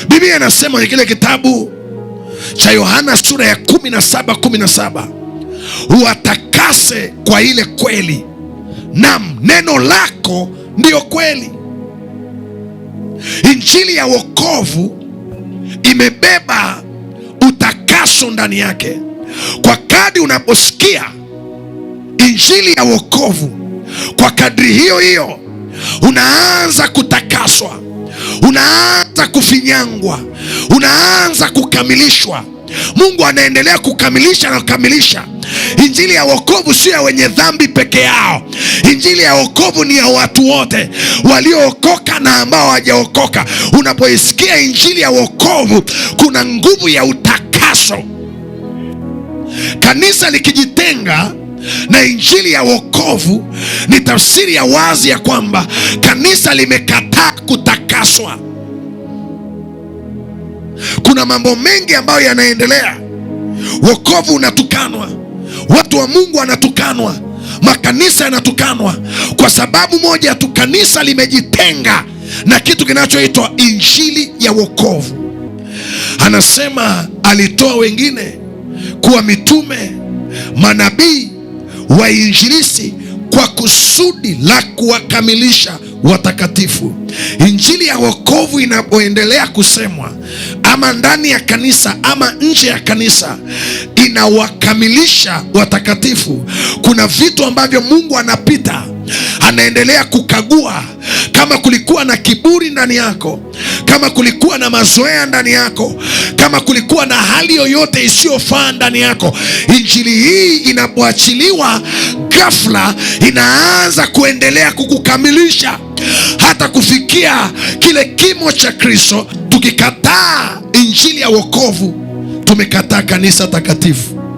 Biblia inasema kwenye kile kitabu cha Yohana sura ya 17:17, uwatakase kwa ile kweli, naam, neno lako ndiyo kweli. Injili ya wokovu imebeba utakaso ndani yake. Kwa kadri unaposikia injili ya wokovu, kwa kadri hiyo hiyo unaanza kutakaswa, unaanza kufinyangwa, unaanza kukamilishwa. Mungu anaendelea kukamilisha na kukamilisha. Injili ya wokovu sio ya wenye dhambi peke yao. Injili ya wokovu ni ya watu wote, waliookoka na ambao hawajaokoka. Unapoisikia injili ya wokovu, kuna nguvu ya utakaso. Kanisa likijitenga na injili ya wokovu, ni tafsiri ya wazi ya kwamba kanisa limekataa kutakaswa. Kuna mambo mengi ambayo yanaendelea. Wokovu unatukanwa, watu wa Mungu wanatukanwa, makanisa yanatukanwa kwa sababu moja tu, kanisa limejitenga na kitu kinachoitwa injili ya wokovu. Anasema alitoa wengine kuwa mitume, manabii, wainjilisti kwa kusudi la kuwakamilisha watakatifu. Injili ya wokovu inapoendelea kusemwa, ama ndani ya kanisa ama nje ya kanisa, inawakamilisha watakatifu. Kuna vitu ambavyo Mungu anapita, anaendelea kukagua. Kama kulikuwa na kiburi ndani yako, kama kulikuwa na mazoea ndani yako, kama kulikuwa na hali yoyote isiyofaa ndani yako, injili hii inapoachiliwa ghafla, inaanza kuendelea kukukamilisha hata kufikia kile kimo cha Kristo. Tukikataa injili ya wokovu, tumekataa kanisa takatifu.